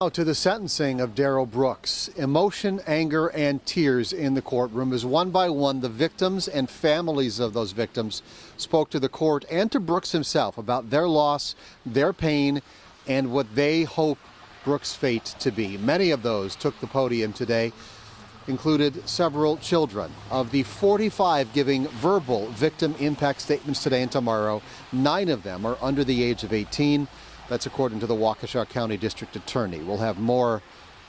Now to the sentencing of Darrell Brooks. Emotion, anger, and tears in the courtroom as one by one the victims and families of those victims spoke to the court and to Brooks himself about their loss, their pain, and what they hope Brooks' fate to be. Many of those took the podium today, included several children. Of the 45 giving verbal victim impact statements today and tomorrow, 9 of them are under the age of 18. That's according to the Waukesha County District Attorney. We'll have more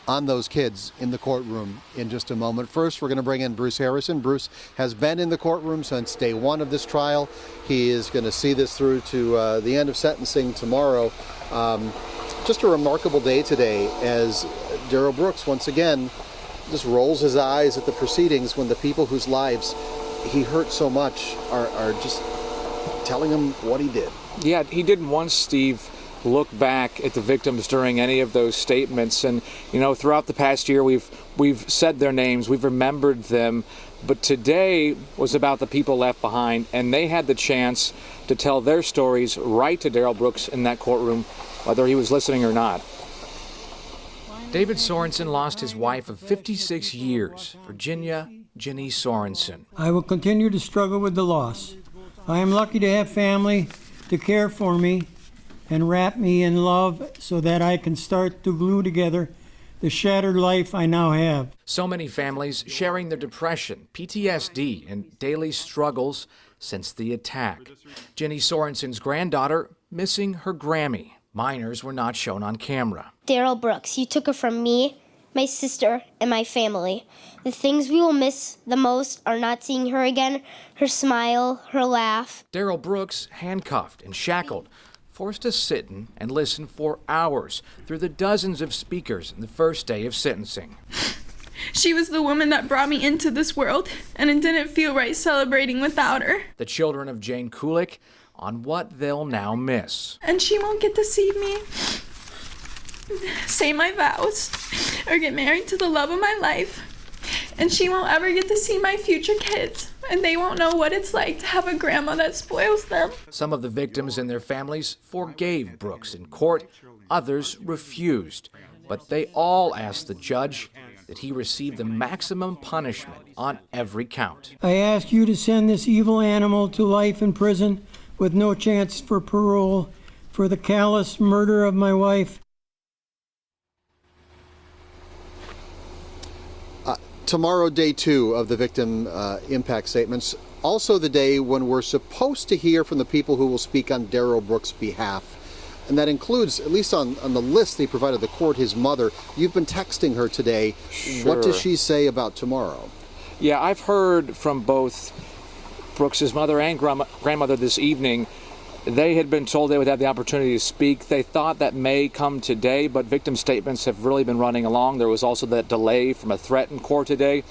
on those kids in the courtroom in just a moment. First, we're going to bring in Bruce Harrison. Bruce has been in the courtroom since day one of this trial. He is going to see this through to the end of sentencing tomorrow. Just a remarkable day today as Darrell Brooks once again just rolls his eyes at the proceedings when the people whose lives he hurt so much are just telling him what he did. Yeah, he didn't once, Steve, look back at the victims during any of those statements. And, you know, throughout the past year, we've said their names, we've remembered them. But today was about the people left behind, and they had the chance to tell their stories right to Darrell Brooks in that courtroom, whether he was listening or not. David Sorensen lost his wife of 56 years, Virginia Ginny Sorensen. I will continue to struggle with the loss. I am lucky to have family to care for me and wrap me in love so that I can start to glue together the shattered life I now have. So many families sharing their depression, PTSD, and daily struggles since the attack. Ginny Sorensen's granddaughter missing her Grammy. Minors were not shown on camera. Darrell Brooks, you took her from me, my sister, and my family. The things we will miss the most are not seeing her again, her smile, her laugh. Darrell Brooks, handcuffed and shackled, forced to sit in and listen for hours through the dozens of speakers in the first day of sentencing. She was the woman that brought me into this world, and it didn't feel right celebrating without her. The children of Jane Kulik on what they'll now miss. And she won't get to see me say my vows or get married to the love of my life. And she won't ever get to see my future kids, and they won't know what it's like to have a grandma that spoils them. Some of the victims and their families forgave Brooks in court, others refused. But they all asked the judge that he receive the maximum punishment on every count. I ask you to send this evil animal to life in prison with no chance for parole for the callous murder of my wife. Tomorrow, day 2 of the victim impact statements. Also the day when we're supposed to hear from the people who will speak on Darrell Brooks' behalf. And that includes, at least on the list they provided the court, his mother. You've been texting her today. Sure. What does she say about tomorrow? Yeah, I've heard from both Brooks' mother and grandmother this evening. They had been told they would have the opportunity to speak. They thought that may come today, but victim statements have really been running along. There was also that delay from a threat in court today.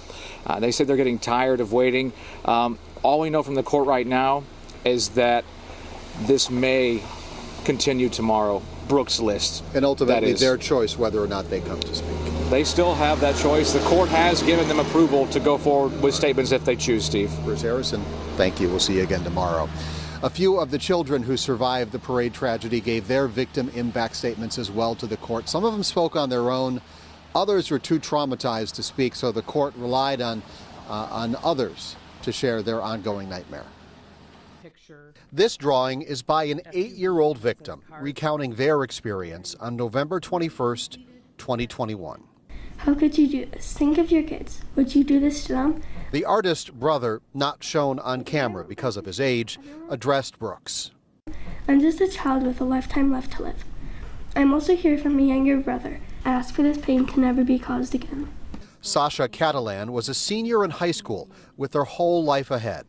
They said they're getting tired of waiting. All we know from the court right now is that this may continue tomorrow. Brooks' list. And ultimately their choice whether or not they come to speak. They still have that choice. The court has given them approval to go forward with statements if they choose, Steve. Bruce Harrison, thank you. We'll see you again tomorrow. A few of the children who survived the parade tragedy gave their victim impact statements as well to the court. Some of them spoke on their own. Others were too traumatized to speak, so the court relied on others to share their ongoing nightmare. This drawing is by an 8-year-old victim recounting their experience on November 21st, 2021. How could you do this? Think of your kids. Would you do this to them? The artist's brother, not shown on camera because of his age, addressed Brooks. I'm just a child with a lifetime left to live. I'm also here for my younger brother. I ask for this pain to never be caused again. Sasha Catalan was a senior in high school with their whole life ahead.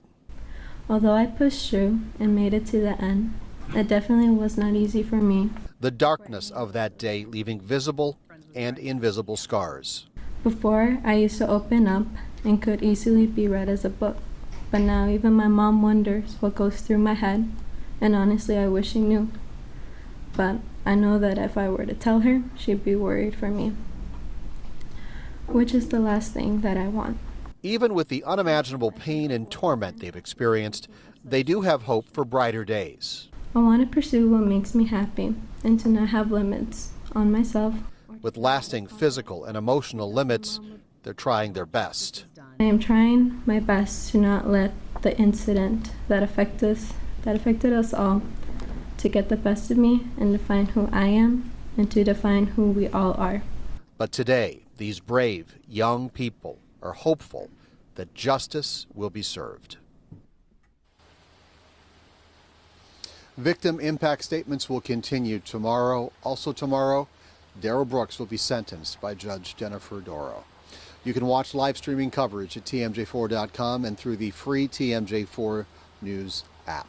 Although I pushed through and made it to the end, it definitely was not easy for me. The darkness of that day leaving visible and invisible scars. Before, I used to open up and could easily be read as a book. But now even my mom wonders what goes through my head, and honestly I wish she knew. But I know that if I were to tell her, she'd be worried for me, which is the last thing that I want. Even with the unimaginable pain and torment they've experienced, they do have hope for brighter days. I want to pursue what makes me happy and to not have limits on myself With lasting physical and emotional limits, they're trying their best. I am trying my best to not let the incident that affected us all, to get the best of me and define who I am and to define who we all are. But today, these brave young people are hopeful that justice will be served. Victim impact statements will continue tomorrow. Also tomorrow, Darrell Brooks will be sentenced by Judge Jennifer Doro. You can watch live streaming coverage at TMJ4.com and through the free TMJ4 News app.